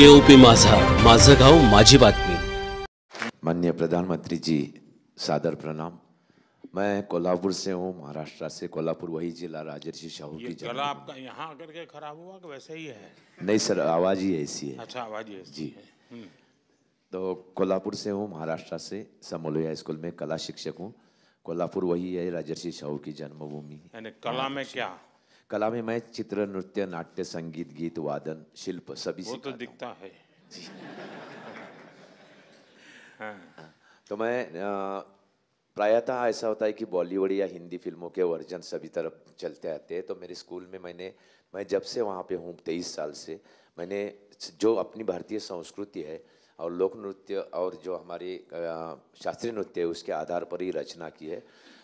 KOP माझा, माझं गाव माझी बातमी। माननीय प्रधानमंत्री जी, सादर प्रणाम। मैं कोल्हापुर से हूँ, महाराष्ट्र से। कोल्हापुर वही जिला राजर्षि शाहू की जन्म। गला आपका यहाँ आकर के खराब हुआ कि वैसे ही है? नहीं सर, आवाज ही ऐसी है। अच्छा, आवाज ही ऐसी जी है। तो कोल्हापुर से हूँ, महाराष्ट्र से। समोलिया स्कूल में कला शिक्षक हूँ। कोल्हापुर वही है राजर्षि शाहू की जन्मभूमि। यानी कला में क्या? कला में मैं चित्र, नृत्य, नाट्य, संगीत, गीत, वादन, शिल्प सभी वो तो सिखाता दिखता है। जी। हाँ। तो मैं प्रायतः ऐसा होता है कि बॉलीवुड या हिंदी फिल्मों के वर्जन सभी तरफ चलते आते हैं। तो मेरे स्कूल में मैं जब से वहाँ पे हूँ 23 साल से, मैंने जो अपनी भारतीय संस्कृति है और लोक नृत्य और जो हमारी शास्त्रीय नृत्य है उसके आधार पर ही रचना की है।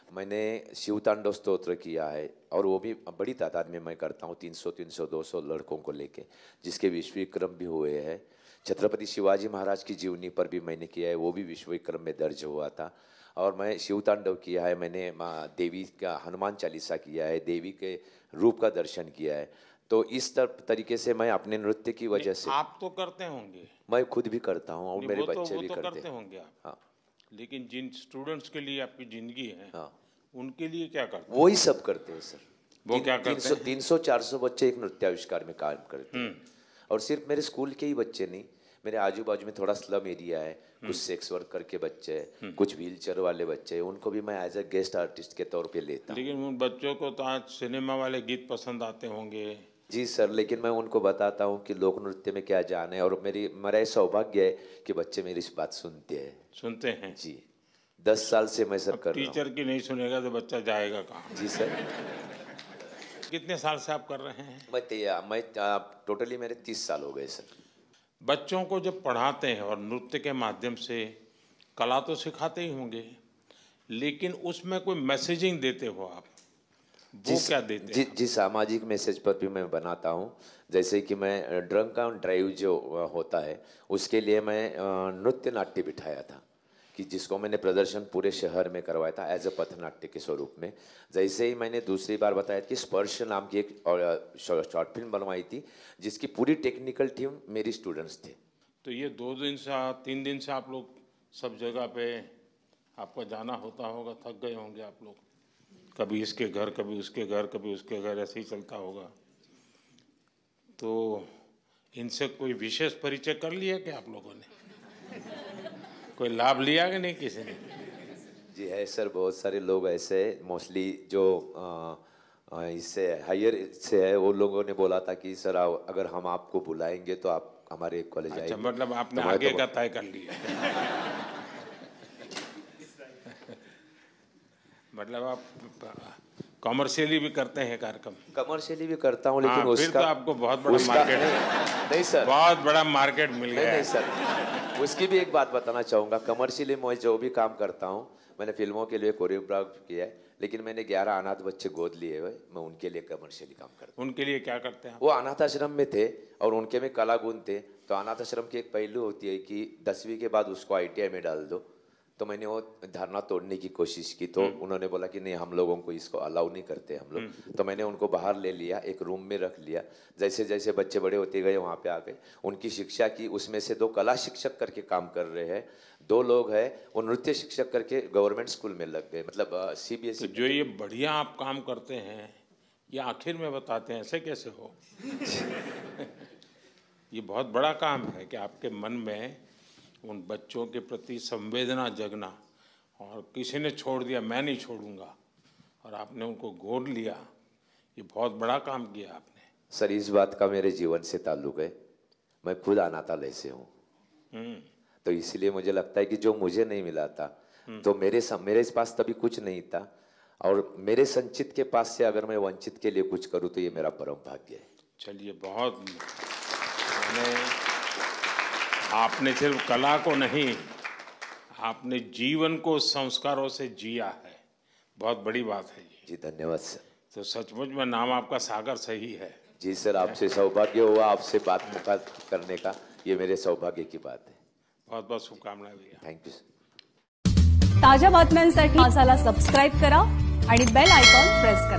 मैंने शिवतांडव स्तोत्र किया है और वो भी बड़ी तादाद में मैं करता हूँ, 300, 200 लड़कों को लेके, जिसके विश्व विक्रम भी हुए हैं। छत्रपति शिवाजी महाराज की जीवनी पर भी मैंने किया है, वो भी विश्व विक्रम में दर्ज हुआ था। और मैं शिवतांडव किया है, मैंने देवी का हनुमान चालीसा किया है, देवी के रूप का दर्शन किया है। तो इस तरीके से मैं अपने नृत्य की वजह से। आप तो करते होंगे? मैं खुद भी करता हूँ और मेरे बच्चे भी करते होंगे आप। हाँ। लेकिन जिन स्टूडेंट्स के लिए आपकी जिंदगी है, हाँ, उनके लिए क्या करते हैं? वही सब करते हैं सर। वो क्या करते हैं? 300-400 बच्चे एक नृत्य आविष्कार में काम करते हैं। और सिर्फ मेरे स्कूल के ही बच्चे नहीं, मेरे आजू बाजू में थोड़ा स्लम एरिया है, कुछ सेक्स वर्कर के बच्चे हैं, कुछ व्हीलचेयर वाले बच्चे हैं, उनको भी मैं एज ए गेस्ट आर्टिस्ट के तौर पे लेता हूँ। लेकिन उन बच्चों को तो आज सिनेमा वाले गीत पसंद आते होंगे। जी सर, लेकिन मैं उनको बताता हूँ कि लोक नृत्य में क्या जान है। और मेरा सौभाग्य है कि बच्चे मेरी इस बात सुनते हैं। जी, 10 साल से मैं सर कर रहा हूँ। टीचर की नहीं सुनेगा तो बच्चा जाएगा कहाँ? जी सर। कितने साल से आप कर रहे हैं? मैं टोटली मेरे 30 साल हो गए सर। बच्चों को जब पढ़ाते हैं और नृत्य के माध्यम से कला तो सिखाते ही होंगे, लेकिन उसमें कोई मैसेजिंग देते हो आप, वो क्या देते हैं? जी, सामाजिक मैसेज पर भी मैं बनाता हूँ। जैसे कि मैं ड्रंक ऑन ड्राइव जो होता है उसके लिए मैं नृत्य नाट्य बिठाया था, कि जिसको मैंने प्रदर्शन पूरे शहर में करवाया था एज ए पथनाट्य के स्वरूप में। जैसे ही मैंने दूसरी बार बताया कि स्पर्श नाम की एक शॉर्ट फिल्म बनवाई थी, जिसकी पूरी टेक्निकल टीम मेरी स्टूडेंट्स थे। तो ये 2 दिन से 3 दिन से आप लोग सब जगह पे आपका जाना होता होगा, थक गए होंगे आप लोग, कभी इसके घर कभी उसके घर कभी उसके घर, ऐसे ही चलता होगा। तो इनसे कोई विशेष परिचय कर लिया क्या आप लोगों ने? कोई लाभ लिया कि नहीं किसी ने? जी है सर, बहुत सारे लोग ऐसे मोस्टली जो इससे हायर से है, वो लोगों ने बोला था कि सर अगर हम आपको बुलाएंगे तो आप हमारे कॉलेज आएंगे। अच्छा, मतलब आपने आगे का तय कर लिया। मतलब आप कॉमर्शियली भी करते हैं कार्यक्रम? कमर्शियली भी करता हूँ, लेकिन फिर तो आपको बहुत बड़ा मार्केट नहीं सर, बहुत बड़ा मार्केट मिल गया। नहीं सर, उसकी भी एक बात बताना चाहूँगा। कमर्शियली मैं जो भी काम करता हूँ, मैंने फिल्मों के लिए कोरियोग्राफ किया है, लेकिन मैंने 11 अनाथ बच्चे गोद लिए हुए, मैं उनके लिए कमर्शियली काम करता हूँ। उनके लिए क्या करते हैं? वो अनाथ आश्रम में थे और उनके में कला गुण थे। तो अनाथ आश्रम की एक पहलू होती है कि 10वीं के बाद उसको ITI में डाल दो। तो मैंने वो धारणा तोड़ने की कोशिश की, तो उन्होंने बोला कि नहीं, हम लोगों को इसको अलाउ नहीं करते हम लोग। तो मैंने उनको बाहर ले लिया, एक रूम में रख लिया। जैसे जैसे बच्चे बड़े होते गए वहाँ पे आ गए, उनकी शिक्षा की। उसमें से 2 कला शिक्षक करके काम कर रहे हैं, 2 लोग हैं वो नृत्य शिक्षक करके गवर्नमेंट स्कूल में लग गए, मतलब CBSE। तो जो ये बढ़िया आप काम करते हैं, ये आखिर में बताते हैं, ऐसे कैसे हो? ये बहुत बड़ा काम है कि आपके मन में उन बच्चों के प्रति संवेदना जगना, और किसी ने छोड़ दिया मैं नहीं छोड़ूंगा, और आपने उनको गोद लिया, ये बहुत बड़ा काम किया आपने। सर, इस बात का मेरे जीवन से ताल्लुक है। मैं खुद अनाथालय से हूँ, तो इसलिए मुझे लगता है कि जो मुझे नहीं मिला था, तो मेरे पास तभी कुछ नहीं था, और मेरे संचित के पास से अगर मैं वंचित के लिए कुछ करूँ तो ये मेरा परम भाग्य है। चलिए, बहुत आपने सिर्फ कला को नहीं, आपने जीवन को संस्कारों से जिया है, बहुत बड़ी बात है ये। जी धन्यवाद सर। तो सचमुच में नाम आपका सागर सही है। जी सर, आपसे सौभाग्य हुआ, आपसे बात करने का, ये मेरे सौभाग्य की बात है। बहुत बहुत शुभकामनाएं भैया। Thank you sir. ताज्या बातम्यांसाठी माझाला सबस्क्राईब करा आणि बेल आयकॉन प्रेस करा।